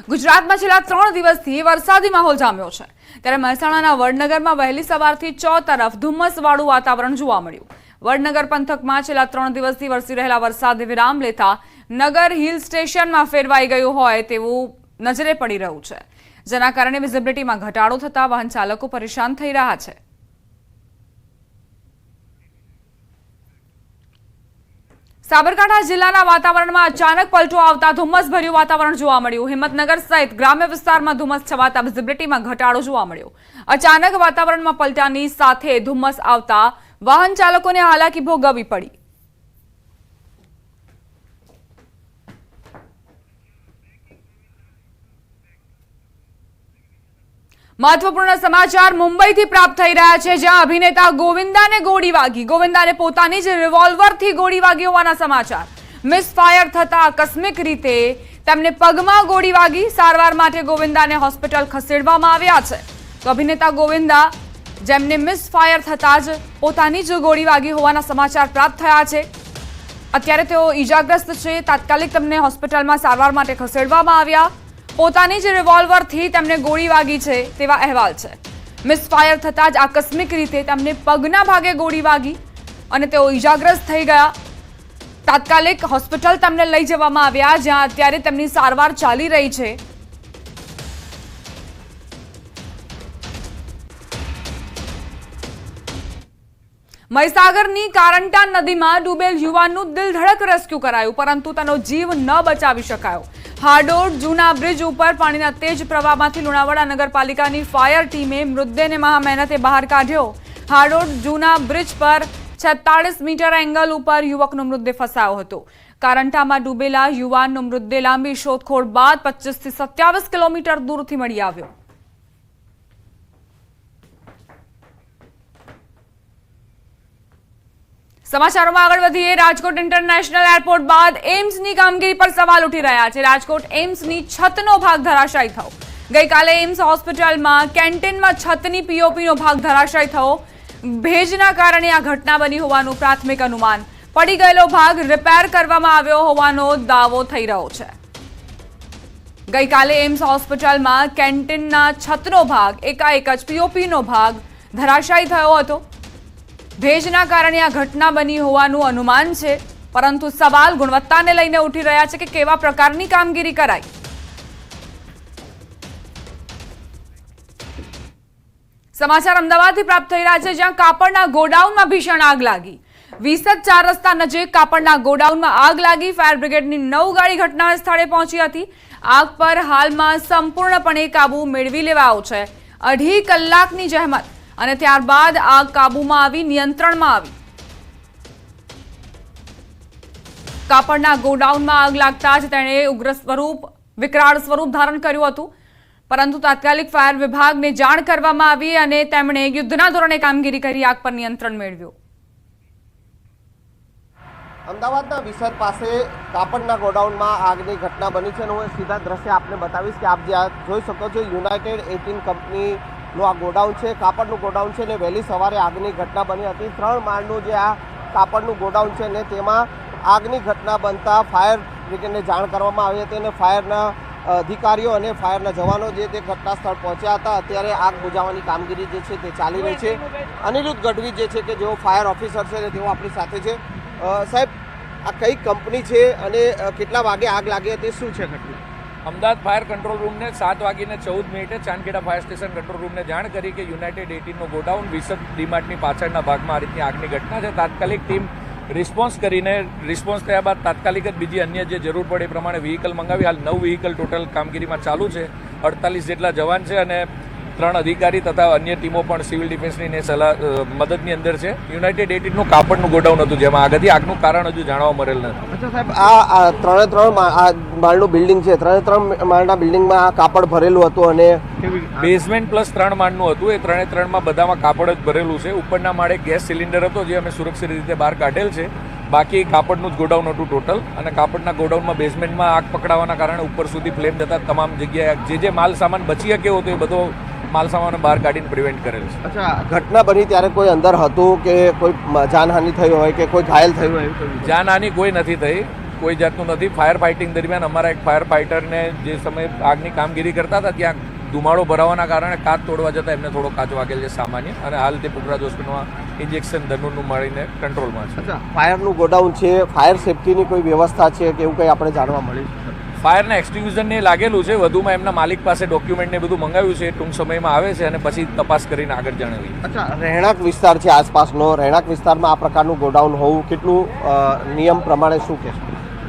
ગુજરાતમાં છેલ્લા 3 દિવસથી વરસાદી માહોલ જામ્યો છે ત્યારે મહેસાણાના વડનગરમાં વહેલી સવારથી ચોતરફ ધુમ્મસવાળું વાતાવરણ જોવા મળ્યું। વડનગર પંથકમાં છેલ્લા 3 દિવસથી વરસી રહેલા વરસાદે વિરામ લેતા નગર હિલ સ્ટેશનમાં ફેરવાઈ ગયું હોય તેવું નજરે પડી રહ્યું છે, જેના કારણે વિઝિબિલિટીમાં ઘટાડો થતા વાહન ચાલકો પરેશાન થઈ રહ્યા છે। સાબરકાંઠા જિલ્લાના વાતાવરણમાં અચાનક પલટો આવતા ધુમ્મસભર્યું વાતાવરણ જોવા મળ્યું। હિંમતનગર સહિત ગ્રામ્ય વિસ્તારમાં ધુમ્મસ છવાતા વિઝિબિલિટીમાં ઘટાડો જોવા મળ્યો। અચાનક વાતાવરણમાં પલટાની સાથે ધુમ્મસ આવતા વાહન ચાલકોને હાલાકી ભોગવવી પડી। महत्वपूर्ण समाचार मुंबईથી પ્રાપ્ત થઈ રહ્યા છે, જ્યાં અભિનેતા ગોવિંદાને ગોળી વાગી। ગોવિંદાને પોતાની જ રિવોલ્વરથી ગોળી વાગી હોવાના સમાચાર। મિસફાયર થતા આકસ્મિક રીતે તેમને પગમાં ગોળી વાગી। સારવાર માટે ગોવિંદાને હોસ્પિટલ ખસેડવામાં આવ્યા છે। તો અભિનેતા ગોવિંદા જેમને મિસફાયર થતા જ પોતાની જ ગોળી વાગી હોવાના સમાચાર પ્રાપ્ત થયા છે। અત્યારે તેઓ ઈજાગ્રસ્ત છે। તાત્કાલિક તેમને હોસ્પિટલમાં સારવાર માટે ખસેડવામાં આવ્યા। પોતાની જ રિવોલ્વરથી તેમને ગોળી વાગી છે તેવા અહેવાલ છે। મિસફાયર થતાં જ આકસ્મિક રીતે તેમને પગના ભાગે ગોળી વાગી અને તેઓ ઈજાગ્રસ્ત થઈ ગયા। તાત્કાલિક હોસ્પિટલ તેમને લઈ જવામાં આવ્યા, જ્યાં અત્યારે તેમની સારવાર ચાલી રહી છે। મહીસાગરની કારંટા નદીમાં ડૂબેલ યુવાનનું દિલધડક રેસ્ક્યુ કરાયું, પરંતુ તેનો જીવ ન બચાવી શકાયો। હાડોડ જૂના બ્રિજ ઉપર પાણીના તેજ પ્રવાહમાંથી લુણાવાડા નગરપાલિકાની ફાયર ટીમે મૃતદેહને મહા મહેનતે બહાર કાઢ્યો। હાડોડ જૂના બ્રિજ પર 46 મીટર એંગલ ઉપર યુવકનો મૃતદેહ ફસાયો હતો। કારંટામાં ડૂબેલા યુવાનનો મૃતદેહ લાંબી શોધખોળ બાદ 25 થી 27 કિલોમીટર દૂરથી મળી આવ્યો। સમાચારોમાં આગળ વધીએ। રાજકોટ ઇન્ટરનેશનલ એરપોર્ટ બાદ એમ્સની કામગીરી પર સવાલ ઉઠી રહ્યા છે। રાજકોટ એમ્સની છતનો ભાગ ધરાશાયી થયો। ગઈકાલે એમ્સ હોસ્પિટલમાં કેન્ટીનમાં છતની પીઓપીનો ભાગ ધરાશાયી થયો। ભેજના કારણે આ ઘટના બની હોવાનું પ્રાથમિક અનુમાન। પડી ગયેલો ભાગ રિપેર કરવામાં આવ્યો હોવાનો દાવો થઈ રહ્યો છે। ગઈકાલે એમ્સ હોસ્પિટલમાં કેન્ટીનના છતનો ભાગ એકાએક જ પીઓપીનો ભાગ ધરાશાયી થયો હતો। ભેજના કારણે આ ઘટના બની હોવાનું અનુમાન છે, પરંતુ સવાલ ગુણવત્તાને લઈને ઉઠી રહ્યા છે કે કેવા પ્રકારની કામગીરી કરાઈ। સમાચાર અમદાવાદથી પ્રાપ્ત થઈ રહ્યા છે, જ્યાં કાપડના ગોડાઉનમાં ભીષણ આગ લાગી। વિસદ 4 રસ્તા નજીક કાપડના ગોડાઉનમાં આગ લાગી। ફાયર બ્રિગેડની 9 ગાડી ઘટના સ્થળે પહોંચી હતી। આગ પર હાલમાં સંપૂર્ણપણે કાબુ મેળવી લેવાયો છે। 2.5 કલાકની જહેમત અને ત્યારબાદ આગ કાબૂમાં આવી નિયંત્રણમાં આવી। કાપડના ગોડાઉનમાં આગ લાગતા જ તેણે વિકરાળ સ્વરૂપ ધારણ કર્યું હતું, પરંતુ તાત્કાલિક ફાયર વિભાગને જાણ કરવામાં આવી અને તેમણે યુદ્ધના ધોરણે કામગીરી કરી આગ પર નિયંત્રણ મેળવ્યું। અમદાવાદના વિસદ પાસે કાપડના ગોડાઉનમાં આગની ઘટના બની છે અને હું સીધા દ્રશ્ય આપને બતાવીશ કે આપ જે જોઈ શકો છો યુનાઇટેડ 18 કંપનીનું આ ગોડાઉન છે, કાપડનું ગોડાઉન છે ને વહેલી સવારે આગની ઘટના બની હતી। 3 માળનું જે આ કાપડનું ગોડાઉન છે ને તેમાં આગની ઘટના બનતા ફાયર બ્રિગેડને જાણ કરવામાં આવી હતી અને ફાયરના અધિકારીઓ અને ફાયરના જવાનો જે તે ઘટના સ્થળ પહોંચ્યા હતા। અત્યારે આગ બુઝાવવાની કામગીરી જે છે તે ચાલી રહી છે। અનિરુદ્ધ ગઢવી જે છે કે જેઓ ફાયર ઓફિસર છે ને તેઓ આપણી સાથે છે। સાહેબ, આ કઈ કંપની છે અને કેટલા વાગે આગ લાગી હતી, શું છે ઘટના? અમદાવાદ ફાયર કંટ્રોલ રૂમને 7:14 ચાંદખેડા ફાયર સ્ટેશન કંટ્રોલ રૂમને જાણ કરી કે યુનાઇટેડ 18નો ગોડાઉન વિસદ ડીમાર્ટની પાછળના ભાગમાં આ રીતની આગની ઘટના છે। તાત્કાલિક ટીમ રિસ્પોન્સ થયા બાદ તાત્કાલિક જ બીજી અન્ય જે જરૂર પડે એ પ્રમાણે વ્હીકલ મંગાવી હાલ 9 વ્હીકલ ટોટલ કામગીરીમાં ચાલુ છે। 48 જેટલા જવાન છે અને 3 અધિકારી તથા અન્ય ટીમો પણ સિવિલ ડિફેન્સની મદદની અંદર છે। યુનાઇટેડ 18નું કાપડનું ગોડાઉન હતું, જેમાં આગ હતી। આગનું કારણ હજુ જાણવા મળેલ નથી। અચ્છા સાહેબ, આ 3 માળનું બિલ્ડિંગ છે, 3 માળના બિલ્ડિંગમાં આ કાપડ ભરેલું હતું અને બેઝમેન્ટ પ્લસ 3 માળનું હતું। એ 3માં બધામાં કાપડ જ ભરેલું છે। ઉપરના માળે ગેસ સિલિન્ડર હતો, જે અમે સુરક્ષિત રીતે બહાર કાઢેલ છે। બાકી કાપડનું જ ગોડાઉન હતું ટોટલ, અને કાપડના ગોડાઉનમાં બેઝમેન્ટમાં આગ પકડાવાના કારણે ઉપર સુધી ફ્લેમ જતા તમામ જગ્યાએ જે માલ સામાન બચી શક્યો હતો એ બધો માલ સામાન બહાર કાઢીને પ્રિવેન્ટ કરેલ છે। અચ્છા, ઘટના બની ત્યારે કોઈ અંદર હતું કે કોઈ જાનહાનિ થઈ હોય કે કોઈ ઘાયલ થયું હોય? જાનહાનિ કોઈ નથી થઈ। કોઈ જાતનું નથી. ફાયર ફાઇટિંગ દરમિયાન અમારા એક ફાયર ફાઇટરને જે સમયે આગની કામગીરી કરતા હતા ત્યાં ધુમાડો ભરાવાના કારણે કાચ તોડવા જતાં એમને થોડો કાચ વાગેલ છે સામાન્ય, અને હાલ તે પુખરાજ હોસ્પિટલમાં ઇન્જેક્શન ધનુરનું મળીને કંટ્રોલમાં છે. ફાયરનું ગોડાઉન છે, ફાયર સેફટીની કોઈ વ્યવસ્થા છે કે એવું કંઈ આપણે જાણવા મળ્યું? ફાયરના એક્સટિંગ્યુશનને લાગેલું છે. વધુમાં એમના માલિક પાસે ડોક્યુમેન્ટ ને બધું મંગાવ્યું છે, ટૂંક સમયમાં આવે છે અને પછી તપાસ કરીને આગળ જણાવી. અચ્છા, રહેણાંક વિસ્તાર છે આસપાસનો, રહેણાંક વિસ્તારમાં આ પ્રકારનું ગોડાઉન હોવું કેટલું નિયમ પ્રમાણે શું કહેશો?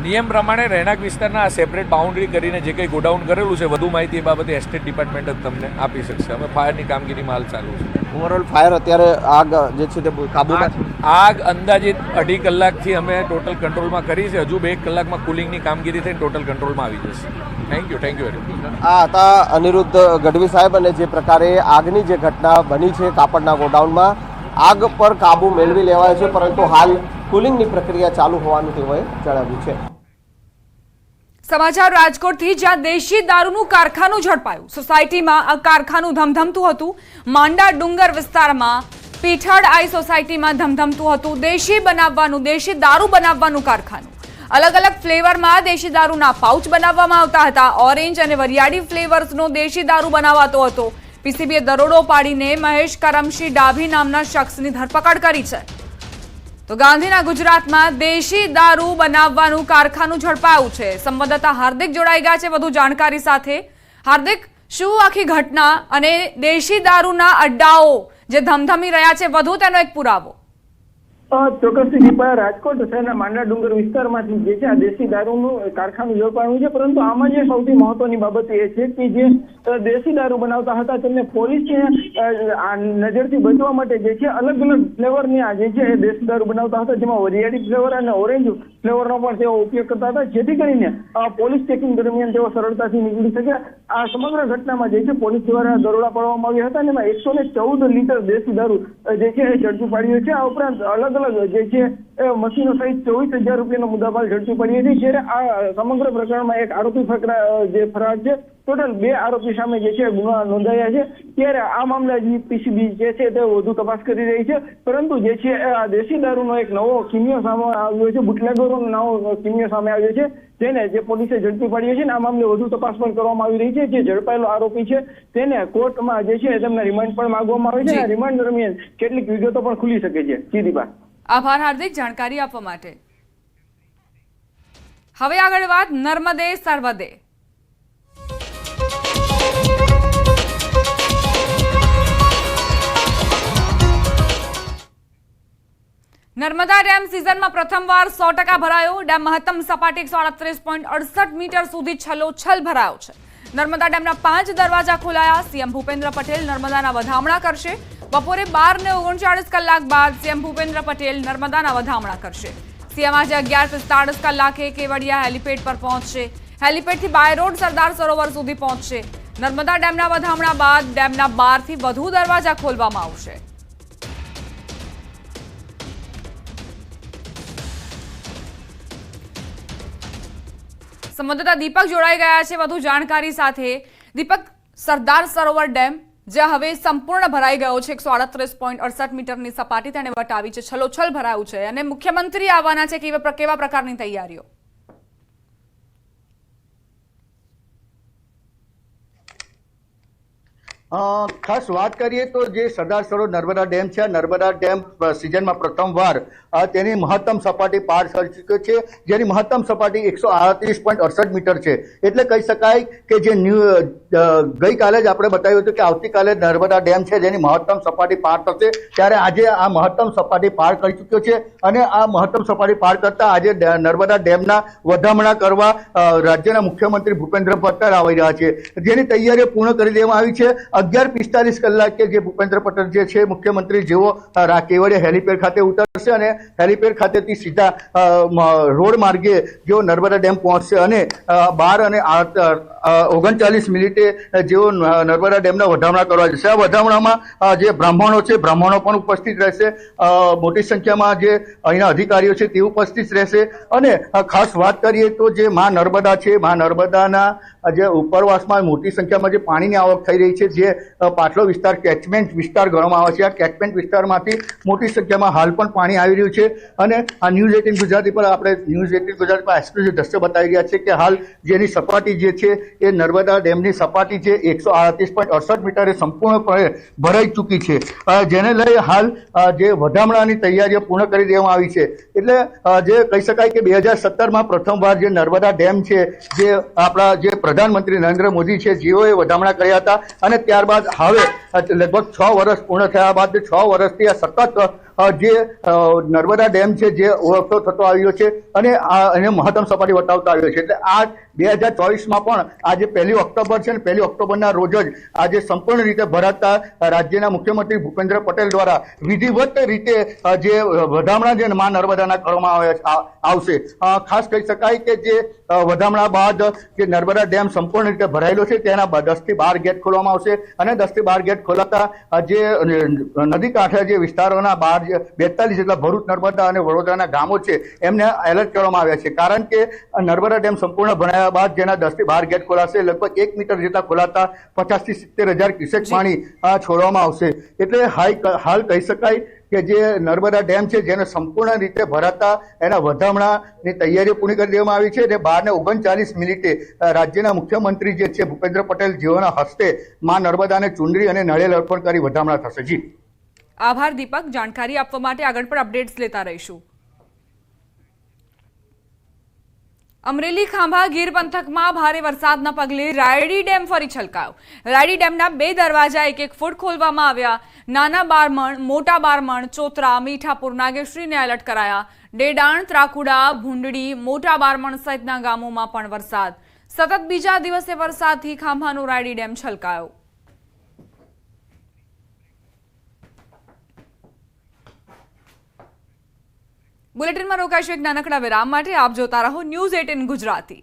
નિયમ પ્રમાણે રહેણાંક વિસ્તારના સેપરેટ બાઉન્ડ્રી કરીને જે કંઈ ગોડાઉન કરેલું છે, વધુ માહિતી એ બાબતે એસ્ટેટ ડિપાર્ટમેન્ટ જ તમને આપી શકશે. અમે ફાયરની કામગીરીમાં હાલ ચાલુ છે. ઓવરઓલ ફાયર અત્યારે આગ જે છે તે કાબૂમાં છે? આગ અંદાજિત 2.5 કલાકથી અમે ટોટલ કંટ્રોલમાં કરી છે. હજુ 2 કલાકમાં કુલિંગની કામગીરી થઈને ટોટલ કંટ્રોલમાં આવી જશે. Thank you very much. આ હતા અનિરુદ્ધ ગઢવી સાહેબ, અને જે પ્રકારે આગની જે ઘટના બની છે કાપડના ગોડાઉનમાં, આગ પર કાબુ મેળવી લેવાયો છે, પરંતુ હાલ કુલિંગની પ્રક્રિયા ચાલુ હોવાનું તેઓએ જણાવ્યું છે. સમાચાર રાજકોટથી, જ્યાં દેશી દારૂનું કારખાનું ઝડપાયું. સોસાયટીમાં આ કારખાનું ધમધમતું હતું. માંડા ડુંગર વિસ્તારમાં પીઠાડ આઈ સોસાયટીમાં ધમધમતું હતું દેશી દારૂ બનાવવાનું કારખાનું. અલગ અલગ ફ્લેવરમાં દેશી દારૂના પાઉચ બનાવવામાં આવતા હતા. ઓરેન્જ અને વરિયાળી ફ્લેવર્સનો દેશી દારૂ બનાવાતો હતો. પીસીબીએ દરોડો પાડીને મહેશ કરમશી ડાભી નામના શખ્સની ધરપકડ કરી છે. તો ગાંધીના ગુજરાતમાં દેશી દારૂ બનાવવાનું કારખાનું ઝડપાયું છે. સંવાદદાતા હાર્દિક જોડાઈ ગયા છે વધુ જાણકારી સાથે. હાર્દિક, શું આખી ઘટના અને દેશી દારૂના અડ્ડાઓ જે ધમધમી રહ્યા છે, વધુ તેનો એક પુરાવો? ચોક્કસથી દીપા, રાજકોટ શહેરના માંડા ડુંગર વિસ્તારમાંથી જે છે આ દેશી દારૂનું કારખાનું ઝડપાયું છે. પરંતુ આમાં જે સૌથી મહત્વની બાબત એ છે કે જે દેશી દારૂ બનાવતા હતા તેમને પોલીસે નજરથી બચવા માટે જે છે અલગ અલગ ફ્લેવરની આ જે છે એ દેશી દારૂ બનાવતા હતા, જેમાં વરિયાળી ફ્લેવર અને ઓરેન્જ ફ્લેવરનો પણ તેઓ ઉપયોગ કરતા હતા, જેથી કરીને પોલીસ ચેકિંગ દરમિયાન તેઓ સરળતાથી નીકળી શકે. આ સમગ્ર ઘટનામાં જે છે પોલીસ દ્વારા દરોડા પાડવામાં આવ્યા હતા અને એમાં 114 લીટર દેશી દારૂ જે છે એ ઝડપી પાડ્યો છે. આ ઉપરાંત અલગ જે છે મશીનો સહિત 24,000 રૂપિયાનો મુદ્દામાલ ઝડપી પડ્યો છે. જ્યારે આ સમગ્ર પ્રકરણમાં એક આરોપી જે ફરાર છે. ટોટલ 2 આરોપી સામે જે છે ગુના નોંધાયા છે. ત્યારે આ મામલે પીસીબી જે છે તે વધુ તપાસ કરી રહી છે. પરંતુ જે છે આ દેશી દારૂનો એક નવો કિમિયો સામે આવ્યો છે, બુટલેગરનો નવો કિમિયો સામે આવ્યો છે, જેને જે પોલીસે ઝડપી પાડ્યો છે. અને આ મામલે વધુ તપાસ પણ કરવામાં આવી રહી છે. જે ઝડપાયેલો આરોપી છે તેને કોર્ટમાં જે છે તેમના રિમાન્ડ પણ માંગવામાં આવે છે. રિમાન્ડ દરમિયાન કેટલીક વિગતો પણ ખુલી શકે છે. સીધીબા, આભાર હાર્દિક જાણકારી આપવા માટે. હવે આગળ વાત નર્મદે સર્વદે. નર્મદા ડેમ સિઝનમાં પ્રથમવાર 100% ભરાયો. ડેમ મહત્તમ સપાટી 138.68 મીટર સુધી છલોછલ ભરાયો છે. નર્મદા ડેમના 5 દરવાજા ખોલાયા. સીએમ ભૂપેન્દ્ર પટેલ નર્મદાના વધામણા કરશે. બપોરે 12:39 કલાક બાદ સીએમ ભૂપેન્દ્ર પટેલ નર્મદાના વધામણા કરશે. સીએમ આજે 11:45 કલાકે કેવડિયા હેલિપેડ પર પહોંચશે. હેલિપેડથી બાય રોડ સરદાર સરોવર સુધી પહોંચશે. નર્મદા ડેમના વધામણા બાદ ડેમના 12થી વધુ દરવાજા ખોલવામાં આવશે. સંવાદદાતા દીપક જોડાઈ ગયા છે વધુ જાણકારી સાથે. દીપક, સરદાર સરોવર ડેમ જે હવે સંપૂર્ણ ભરાઈ ગયો છે, 138.68 મીટરની સપાટી તેને વટાવી છે, છલોછલ ભરાયું છે અને મુખ્યમંત્રી આવવાના છે. કેવા પ્રકારની તૈયારીઓ? ખાસ વાત કરીએ તો જે સરદાર સરોવર નર્મદા ડેમ છે, નર્મદા ડેમ સિઝનમાં પ્રથમવાર તેની મહત્તમ સપાટી પાર કરી ચૂક્યો છે, જેની મહત્તમ સપાટી 138.68 મીટર છે. એટલે કહી શકાય કે જે ગઈકાલે જ આપણે બતાવ્યું હતું કે આવતીકાલે નર્મદા ડેમ છે જેની મહત્તમ સપાટી પાર થશે, ત્યારે આજે આ મહત્તમ સપાટી પાર કરી ચૂક્યો છે. અને આ મહત્તમ સપાટી પાર કરતા આજે નર્મદા ડેમના વધામણા કરવા રાજ્યના મુખ્યમંત્રી ભૂપેન્દ્ર પટેલ આવી રહ્યા છે, જેની તૈયારીઓ પૂર્ણ કરી દેવામાં આવી છે. 11:45 કલાકે જે ભૂપેન્દ્ર પટેલ જે છે મુખ્યમંત્રી જેવો કેવડિયા હેલિપેડ ખાતે ઉતરશે અને હેલિપેડ ખાતેથી સીધા રોડ માર્ગે જેઓ નર્મદા ડેમ પહોંચશે અને 12:39 મિનિટે જેઓ નર્મદા ડેમના વધામણા કરવા જશે. આ વધામણામાં જે બ્રાહ્મણો છે બ્રાહ્મણો પણ ઉપસ્થિત રહેશે. મોટી સંખ્યામાં જે અહીંના અધિકારીઓ છે તે ઉપસ્થિત રહેશે. અને ખાસ વાત કરીએ તો જે મા નર્મદા છે, મા નર્મદાના જે ઉપરવાસમાં મોટી સંખ્યામાં જે પાણીની આવક થઈ રહી છે, જે પાટલો વિસ્તાર કેચમેન્ટ વિસ્તાર ગણવામાં આવે છે, આ કેચમેન્ટ વિસ્તારમાંથી મોટી સંખ્યામાં હાલ પણ પાણી આવી રહ્યું છે. અને આ ન્યૂઝ 18 ગુજરાતી પર આપણે ન્યૂઝ 18 ગુજરાતી પર એક્સક્લુઝિવ દ્રશ્ય બતાવી રહ્યા છે કે હાલ જેની સપાટી જે છે એ નર્મદા ડેમની સપાટી છે 138.68 મીટરે સંપૂર્ણપણે ભરાઈ ચૂકી છે, જેને લઈ હાલ જે વધામણાની તૈયારીઓ પૂર્ણ કરી દેવામાં આવી છે. એટલે જે કહી શકાય કે 2017માં પ્રથમવાર જે નર્મદા ડેમ છે, જે આપણા જે પ્રધાનમંત્રી નરેન્દ્ર મોદી છે, જેઓએ વધામણા કર્યા હતા, અને ત્યારબાદ હવે લગભગ 6 વર્ષ પૂર્ણ થયા બાદ 6 વર્ષથી આ સતત જે નર્મદા ડેમ છે જે ઓવરફ્લો થતો આવ્યો છે અને એને મહત્તમ સપાટી વટાવતો આવ્યો છે. એટલે આ 2024માં પણ આજે 1 ઓક્ટોબર છે, અને 1 ઓક્ટોબરના રોજ જ આજે સંપૂર્ણ રીતે ભરાતા રાજ્યના મુખ્યમંત્રી ભૂપેન્દ્ર પટેલ દ્વારા વિધિવત રીતે જે વધામણા જે મા નર્મદાના કરવામાં આવશે. ખાસ કહી શકાય કે જે વધામણા બાદ જે નર્મદા ડેમ સંપૂર્ણ રીતે ભરાયેલો છે તેના 10 થી 12 ગેટ ખોલવામાં આવશે, અને 10 થી 12 ગેટ ખોલાતા જે નદી કાંઠે જે વિસ્તારોના 42 જેટલા ભરૂચ, નર્મદા અને વડોદરાના ગામો છે એમને એલર્ટ કરવામાં આવ્યા છે. કારણ કે નર્મદા ડેમ સંપૂર્ણ ભરાયા બાદ જેના 10 થી 12 ગેટ ખોલાશે, લગભગ 1 મીટર જેટલા ખોલાતા 50 થી 70 હજાર ક્યુસેક પાણી છોડવામાં આવશે. એટલે હાલ કહી શકાય કે જે નર્મદા ડેમ છે જેને સંપૂર્ણ રીતે ભરાતા એના વધામણાની તૈયારીઓ પૂરી કરી દેવામાં આવી છે. અને 12:39 મિનિટે રાજ્યના મુખ્યમંત્રી જે છે ભૂપેન્દ્ર પટેલ જેઓના હસ્તે મા નર્મદાને ચુંદડી અને નાળિયેર અર્પણ કરી વધામણા થશે. જી આભાર દીપક, જાણકારી આપવા માટે. આગળ પણ અપડેટ્સ લેતા રહીશું. અમરેલી ખાંભા ગીર પંથકમાં ભારે વરસાદના પગલે રાયડી ડેમ ફરી છલકાયો. રાયડી ડેમના 2 દરવાજા 1-1 ફૂટ ખોલવામાં આવ્યા. નાના બારમણ, મોટા બારમણ, ચોતરા, મીઠાપુર, નાગેશ્રીને એલર્ટ કરાયા. ડેડાણ, ત્રાકુડા, ભૂંડડી, મોટા બારમણ સહિતના ગામોમાં પણ વરસાદ. સતત બીજા દિવસે વરસાદથી ખાંભાનો રાયડી ડેમ છલકાયો. બુલેટિનમાં રોકાઈશું એક નાનકડા વિરામ માટે. આપ જોતા રહો ન્યૂઝ 18 ગુજરાતી.